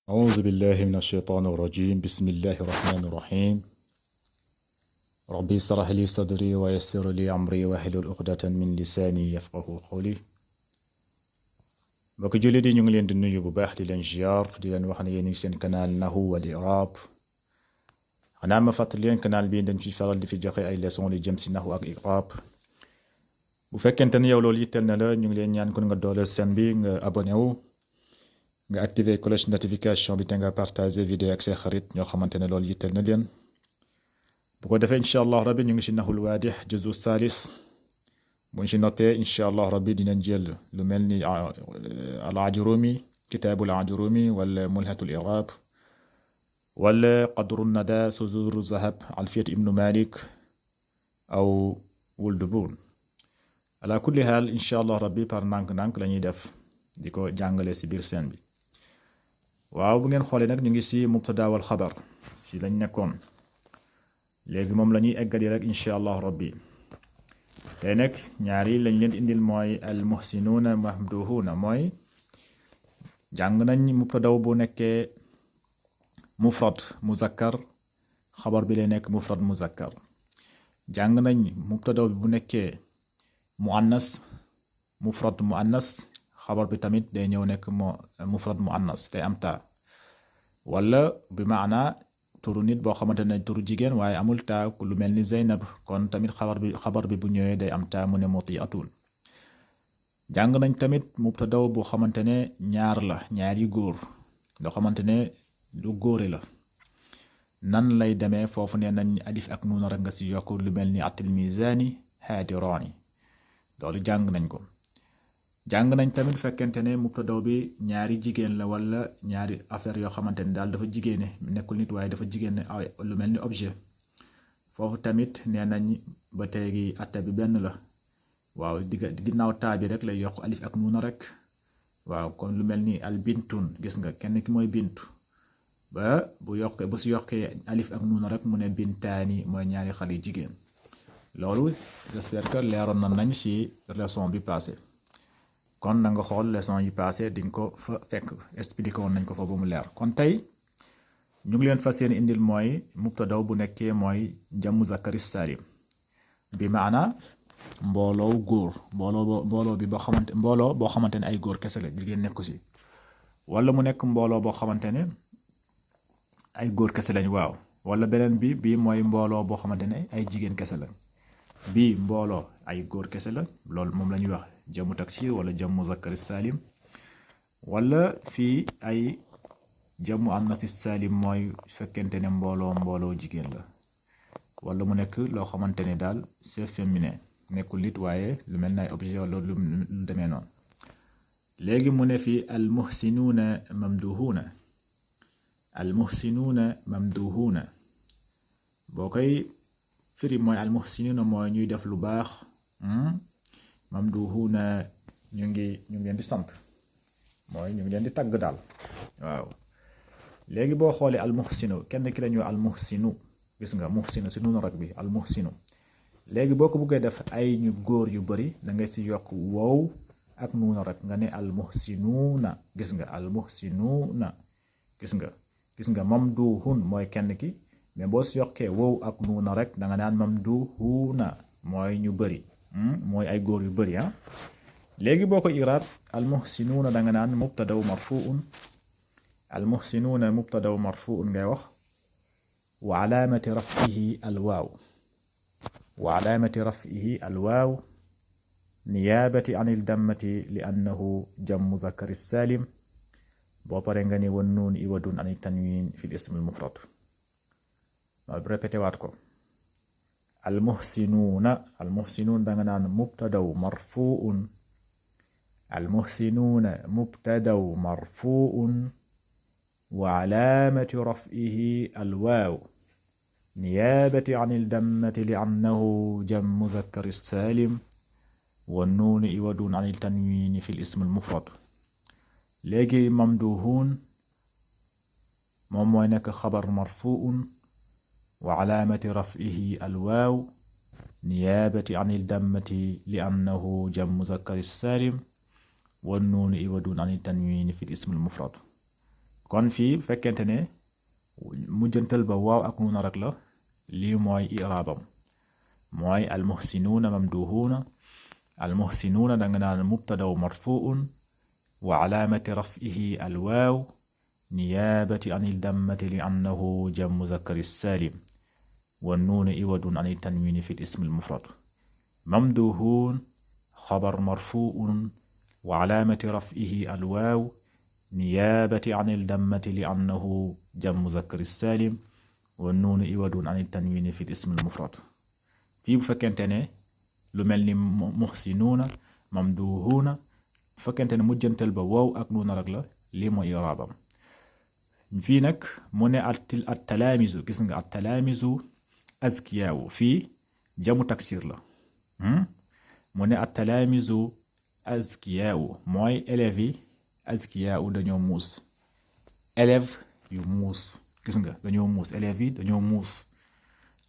أعوذ بالله من الشيطان الرجيم بسم الله الرحمن الرحيم ربي اشرح لي صدري ويسر لي أمري واحلل عقدة من لساني يفقهوا قولي mbokk jullit yi ñu ngi leen di nuyu bu baax di leen ziar di leen wax ne yéen ngi seen canal Nahwu wal I'rab xanaa ma fàttali leen canal bi dañ fi faral di fi joxe ay leçon li jëm si nahwu ak i'rab bu fekkente ne yow loolu yitteel na la ñu ngi leen ñaan kon nga dooleel seen bi nga abonné wu nga activer cloche notification bi te nga partager vidéo ak say xarit ñoo xamante ne loolu yitteel na leen bu ko defee incha allah rabbi ñu ngi si nahwul waadih juzu salis buñ si noppee incha allah rabbi dinañ jël lu mel ni al ajurumi kitaabul ajurumi wala mulhatul i'rab wala qadru nada suzuru zahab alfiyat ibnu malik aw wuldubun ala kulli haal incha allah rabbi par nànk-nànk la ñuy def di ko jàngale si biir seen bi waaw bu ngeen xoolee nag ñu ngi si mubtada wal xabar si lañ nekkoon léegi moom la ñuy eggali rek incha allah rabbi tey nag ñaari lañ leen indil mooy al muhsinuuna mahmduhuuna mooy jàng nañ mubtada bu nekkee mufrad muzakkar xabar bi lay nekk mufrad muzakkar jàng nañ mubtada bu nekkee muannas mufrad muannas xabar bi tamit day ñëw nekk mufrad muannas te am taa wala bi maana turu nit boo xamante ne turu jigéen waaye amul taa lu mel ni Zeynab kon tamit xabar bi bu ñëwee day am taa mu ne mutiatun jàng nañ tamit mubtada boo xamante ne ñaar la ñaari góor loo xamante ne lu góore la nan lay demee foofu ne nañ alif ak nuun rek nga si yokk lu mel ni atil mizaani haadiraani loolu jàng nañ ko jàng nañ tamit fekkente ne mubtada bi ñaari jigéen la wala ñaari affaire yoo xamante ne daal dafa jigéene nekkul nit waaye dafa jigéene lu mel ni objet foofu tamit nee nañ ba teegi atte bi benn la waaw ginnaaw taa bi rek lay yokk alif ak nuuna rek waaw kon lu mel ni al bintun gis nga kenn ki mooy bintu ba bu si yokkee alif ak nuuna rek mu ne bintaani mooy ñaari xale yu jigéen loolu j'espère que leeroon na nañ si leçon bi passé kon na nga xool leçon yi passé di nga ko fa fekk expliqué woon nañ ko fa ba mu leer kon tey ñu ngi leen fas yéene indil mooy mubtada bu nekkee mooy jamu zakari salim bi maana mbooloo góor mbooloo bi boo xamante ne ay góor kese la jigéen nekku si wala mu nekk mbooloo boo xamante ne ay góor kese lañ waaw wala beneen bi mooy mbooloo boo xamante ne ay jigéen kese lañ bii mbooloo ay góor kese la loolu moom la ñuy wax jamu taksir wala jamu zakari salim wala fii ay jamu annasi salim mooy fekkente ne mbooloo jigéen la wala mu nekk loo xamante ne daal c'est féminin nekkul nit waaye lu mel na ay objet wala lu demee noonu léegi mu ne fii al muhsinuuna mamduhuuna boo koy firi mooy al muhsinuuna mooy ñuy def lu baax mamduhuuna ñu ngi leen di sant mooy ñu ngi leen di tagg daal waaw léegi boo xoolee al muhsinu kenn ki la ñuy al muhsinu gis nga muhsinu si nuunu rek bi al muhsinu léegi boo ko bëggee def ay ñu góor yu bari da ngay si yokk wow ak nuunu rek nga ne al muhsinuuna gis nga al muhsinuuna gis nga mamduhun mooy kenn ki mais boo si yokkee wow ak nuuna rek da nga naan mamduhuuna mooy ñu bari mooy ay góor yu bari léegi boo ko iraab al muhsinuuna da nga naan mubtadaw marfuun al muhsinuuna mubtadaw marfuun ngay wax wa alaamati raf'ihi al waaw niyaabati an il dammati li annahu jam muzakkar salim boo pare nga ni wan nuun iwadun an tanwin fi l ism al mufrad ma répété waat ko al muhsinuun da nga naan mubtadaw marfuun al muhsinuuna mubtadaw marfuun wa alaamati raf'ihi al waaw niyaabati an il dammati li annahu jam muzakkar salim wan nuun iwadun an tanwin fi l ism al mufrad léegi mamduhun moom mooy nekk xabar marfuun wa alaamati raf'ihi al waaw niyaabati an il dammati li annahu jam muzakkar salim wan nuun iwadun an tanwin fi l ism al mufrad kon fii fekkente ne mujjantal ba waaw ak nuuna rek la lii mooy i'raabam mooy almuhsinuuna mamduhuuna almuhsinuuna danga naan mubtadaw marfuun wa alaamati raf'ihi alwaaw niyaabati an ildammati li annahu jam muzakkari saalim wa nuunu iwadun an tanwiini fi ism almufrad mamduhuun xabar marfuun wa alaamati raf'ihi alwaaw niyaabati an ildammati li annahu jam muzakkari saalim wa nuunu iwadun an tanwiini fi ism almufrad fii bu fekkente ne lu mel ni muhsinuuna mamduhuuna bu fekkente ne mujjantal ba waaw ak nuuna rek la lii mooy i'raabam fii nag mu ne at talaamizu gis nga at talaamizu azkiyaawu fii jamu taksir la mu ne at talaamizu azkiyaawu mooy élèves yi azkiyaawu dañoo muus élève yu muus gis nga dañoo muus élèves yi dañoo muus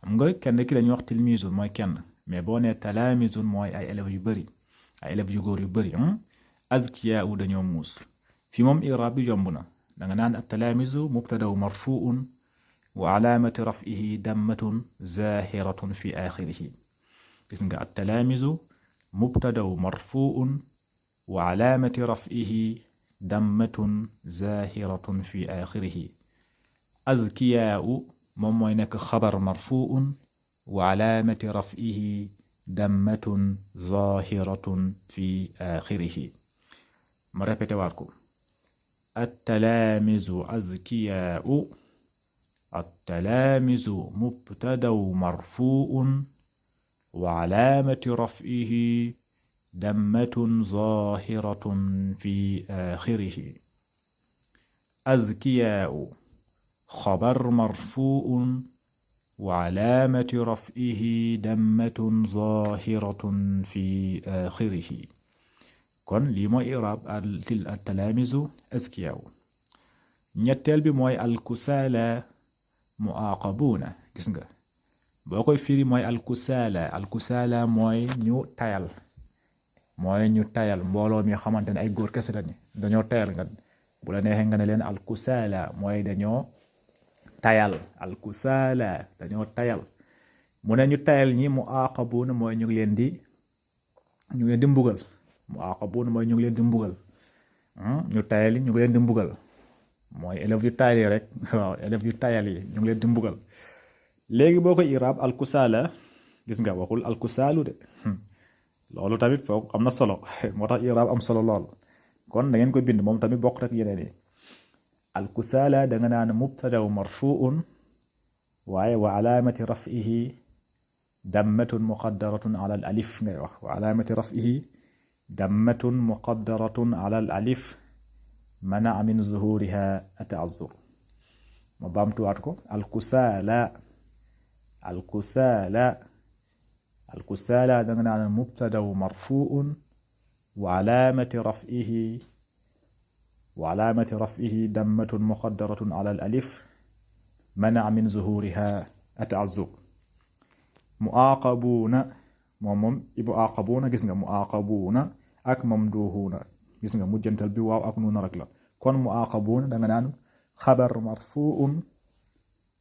xam nga kenn ki lañuy wax tilmiizun mooy kenn mais boo nee talaamizun mooy ay élèves yu bëri ay élèves yu góor yu bëri azkiyaawu dañoo muus fi moom i'raab bi yomb na danga naan at-talaamizu mubtadaw marfuun wa alaamati raf'ihi dammatun zaahiratun fi aaxirihi gis nga at-talaamizu mubtadaw marfuun wa alaamati raf'ihi dammatun zaahiratun fi aaxirihi azkiyaawu moom mooy nekk xabar marfuun wa alaamati raf'ihi dammatun zaahiratun fi aaxirihi ma répété waat ko at-talaamizu azkiyaa'u at-talaamizu mubtadaw marfuun wa alaamati raf'ihi dammatun zaahiratun fi aaxirihi azkiyaa'u xabar marfuun wa alaamati raf'ihi dammatun zaahiratun fi aaxirihi kon lii mooy i'raab at-talaamizu azkiyaaw ñetteel bi mooy alkusaala mu'aaqabuuna gis nga boo koy firi mooy alkusaala mooy ñu tayal mbooloo mi xamante ne ay góor kese lañu dañoo tayal nga bu la neexee nga ne leen alkusaala mooy dañoo tayal mu ne ñu tayal ñi mu'aaqabuuna mooy ñu ngi leen di mbugal mu'aaqabuuna mooy ñu ngi leen di mbugal ñu tayal yi ñu ngi leen di mbugal mooy élèves yu tayal yi rek waaw élèves yu tayal yi ñu ngi leen di mbugal léegi boo koy i'raab alkusaala gis nga waxul alkusaalu de loolu tamit foog am na solo moo tax i'raab am solo lool kon da ngeen koy bind moom tamit bokk rek yeneen yi alkusaala danga naan mubtadaw marfuun waaye wa alaamati raf'ihi dammatun muqaddaratun ala al alif ngay wax wa alaamati raf'ihi dammatun muqaddaratun ala al alif mana min zuhuriha at-ta'azzur ma baamtuwaat ko alkusaala danga naan mubtadaw marfuun wa alaamati raf'ihi dammatun muqaddaratun ala al alif mana min zuhuriha at-ta'azzur mu'aaqabuuna moom mu'aaqabuuna gis nga mu'aaqabuuna ak mamduhuuna gis nga mujjantal bi waaw ak nuuna rek la kon mu'aaqabuuna danga naan xabar marfuun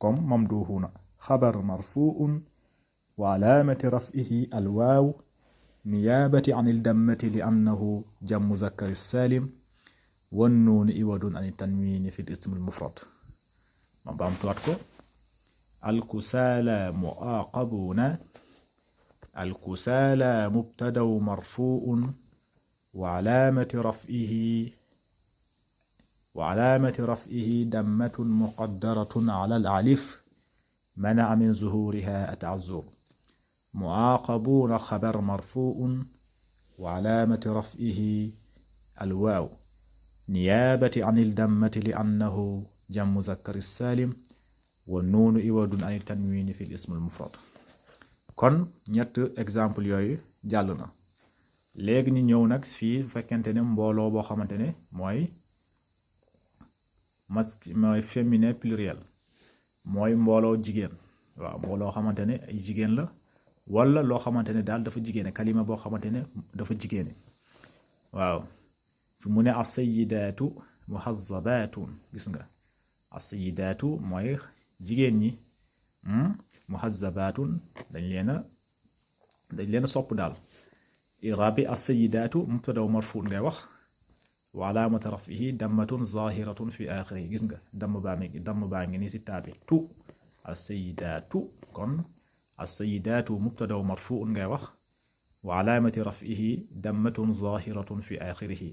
comme mamduhuuna xabar marfuun wa alaamati raf'ihi alwaaw niyaabati an ildammati li annahu jam muzakkari saalim wan nuunu iwadun an tanwiini fi ism almufrad ma baamtuwaat ko alkusaala mu'aaqabuuna alkusaala mubtadaw marfuun wa alaamati raf'ihi dammatun muqaddaratun ala al alif mana min zuhuriha at-ta'azzur mu'aaqabuuna xabar marfuun wa alaamati raf'ihi alwaaw niyaabati an ildammati li annahu jam muzakkari saalim wa nuunu iwadun an tanwiini fi ism almufrad kon ñett exemple yooyu jàll na léegi ñu ñëw nag fii fekkente ne mbooloo boo xamante ne mooy féminin pluriel mooy mbooloo jigéen waaw mbooloo xamante ne ay jigéen la wala loo xamante ne daal dafa jigéene kalima boo xamante ne dafa jigéene waaw fi mu ne as-sayyidaatu muhazzabaatun gis nga as-sayyidaatu mooy jigéen ñi muhazzabaatun dañ leen a sopp daal. i'raab bi as-sayyidaatu mubtada marfu ngay wax wa alaamatu raf'ihi dammatun zaahiratun fi aaxirihi gis nga damm baa ngi nii si taabi tu as-sayyidaatu kon as-sayyidaatu mubtada marfu ngay wax wa alaamati raf'ihi dammatun zaahiratun fi aaxirihi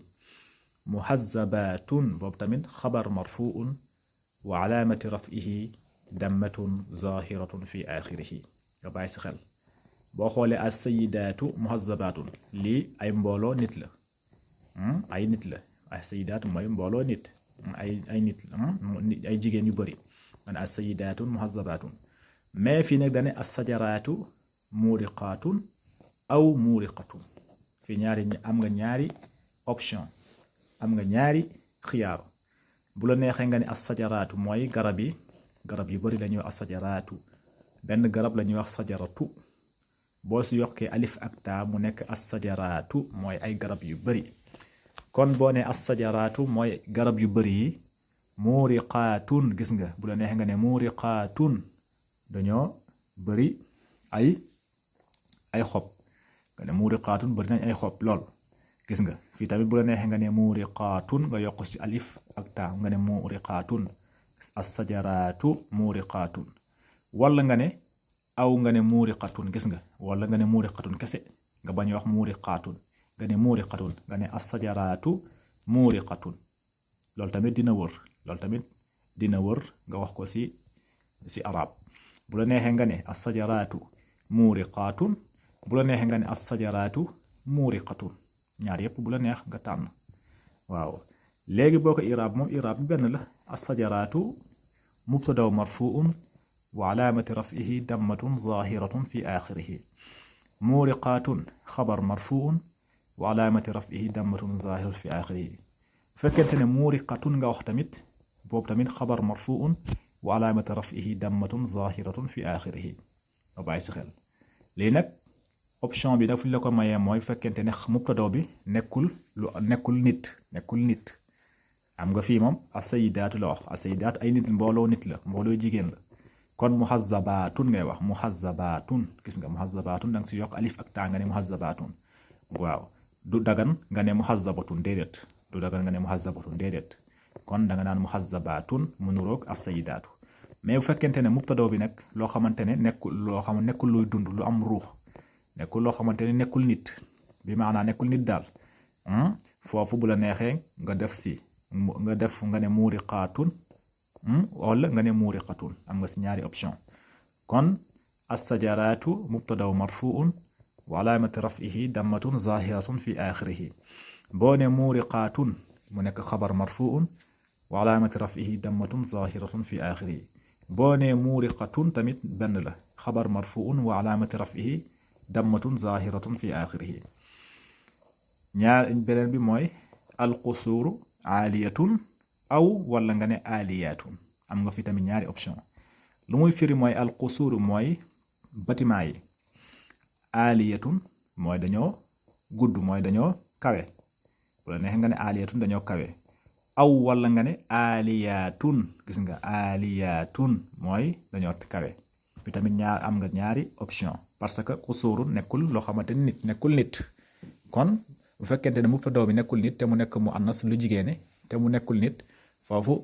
muhazzabaatun boobu tamit xabar marfuun wa alaamati raf'ihi dammatun zaahiratun fi aaxirihi nga bàyyi si xel boo xoolee as-sayyidaatu muhazzabaatun lii ay mbooloo nit la ay nit la as-sayyidaatu mooy mbooloo nit ay nit ay jigéen yu bëri man as-sayyidaatu muhazzabaatun mais fii nag dane as-sajaraatu muuriqaatun aw muuriqatun fii ñaari am nga ñaari option am nga ñaari xiyaaru bu la neexee nga ne as-sajaraatu mooy garab yu bëri la ñuy wax as-sajaraatu benn garab la ñuy wax sajaratu boo si yokkee alif ak taa mu nekk as-sajaraatu mooy ay garab yu bëri kon boo ne as-sajaraatu mooy garab yu bëri yi muuriqaatun gis nga bu la neexee nga ne muuriqaatun dañoo bëri ay xob nga ne muuriqaatun bëri nañ ay xob lool gis nga fii tamit bu la neexee nga ne muuriqaatun nga yokk ci alif ak taa nga ne muuriqaatun as-sajaraatu muuriqaatun wala nga ne nga ne muuriqatun gis nga wala nga ne muuriqatun kese nga bañ a wax muuriqaatun nga ne muuriqatun nga ne as-sajaraatu muuriqatun loolu tamit dina wër nga wax ko si arab bu la neexee nga ne as-sajaraatu muuriqaatun bu la neexee nga ne as-sajaraatu muuriqatun ñaar yépp bu la neex nga tànn waaw léegi boo ko iraab moom iraab bi benn la as-sajaraatu mubtada marfuun wa alaamati raf'ihi dammatun zaahiratun fi aaxirihi muuriqaatun xabar marfuun wa alaamati raf'ihi dammatun zaahiratun fi aaxirihi bu fekkente ne muuriqatun nga wax tamit boobu tamit xabar marfuun wa alaamati raf'ihi dammatun zaahiratun fi aaxirihi nga bàyyi si xel lii nag option bi nag fu ñu la ko mayee mooy bu fekkente ne mubtada bi nekkul nit am nga fii moom as-sayyidaatu la wax as-sayyidaatu ay nit mbooloo nit la mbooloo jigéen la kon muhazzabaatun ngay wax muhazzabaatun gis nga muhazzabaatun da nga si yokk alif ak taa nga ne muhazzabaatun waaw du dagan nga ne muhazzabatun déedéet kon da nga naan muhazzabaatun mu nuroog as-sayyidaatu mais bu fekkente ne mubtada bi nag loo xamante ne nekkul luy dund lu am ruux nekkul loo xamante ne nekkul nit bi maanaa nekkul nit daal foofu bu la neexee nga ne muuriqaatun wala nga ne muuriqatun am nga si ñaari option kon as-sajaraatu mubtada marfuun wa alaamati raf'ihi dammatun zaahiratun fi aaxirihi boo ne muuriqaatun mu nekk xabar marfuun wa alaamati raf'ihi dammatun zaahiratun fi aaxirihi boo ne muuriqatun tamit benn la xabar marfuun wa alaamati raf'ihi dammatun zaahiratun fi aaxirihi beneen bi mooy al-qusuuru aaliyatun aw wala nga ne aaliyaatun am nga fi tamit ñaari option lu muy firi mooy al-qusuur mooy bâtiment yi aaliyatun mooy dañoo gudd mooy dañoo kawe wala neex nga ne aaliyatun dañoo kawe aw wala nga ne aaliyaatun gis nga aaliyaatun mooy dañoo kawe fi tamit am nga ñaari option parce que qusuurun nekkul loo xamante ni nekkul nit kon bu fekkente ne mubtada bi nekkul nit te mu nekk mu annas lu jigéene te mu nekkul nit foofu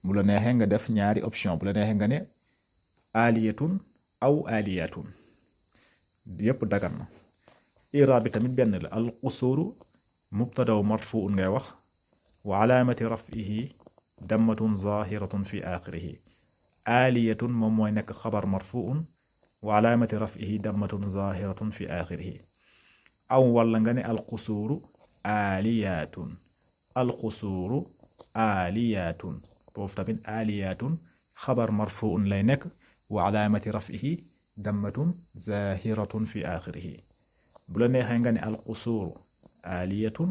bu la neexee nga def ñaari option bu la neexee nga ne aliyatun aw aliyatun yépp dagan na iraab bi tamit benn la al qusuuru mubtada marfuun ngay wax wa alaamati raf'ihi dammatun zaahiratun fi aaxirihi aliyatun moom mooy nekk xabar marfuun wa alaamati raf'ihi dammatun zaahiratun fi aaxirihi aw wala nga ne al qusuuru aliyatun alqusuuru aaliyaatun boofu tamit aaliyaatun xabar marfuun lay nekk wa alaamati raf'ihi dammatun zaahiratun fi aaxirihi bu la neexee nga ne alqusuuru aaliyatun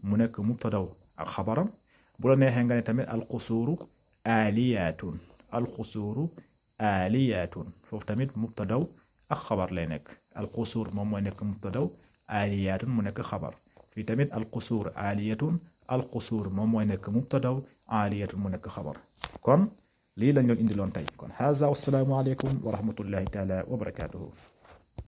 mu nekk mubtadaw ak xabaram bu la neexee nga ne tamit alqusuuru aaliyaatun foofu tamit mubtadaw ak xabar lay nekk alqusuur moom mooy nekk mubtadaw aaliyaatun mu nekk xabar fii tamit alqusuur aaliyatun alqusuur moom mooy nekk mubtadaw aaliyatun mu nekk xabar. kon lii lañ doon indiloon tey kon haza wassalaamu aleykum wa rahmatullahi taala wa barakaatuhu.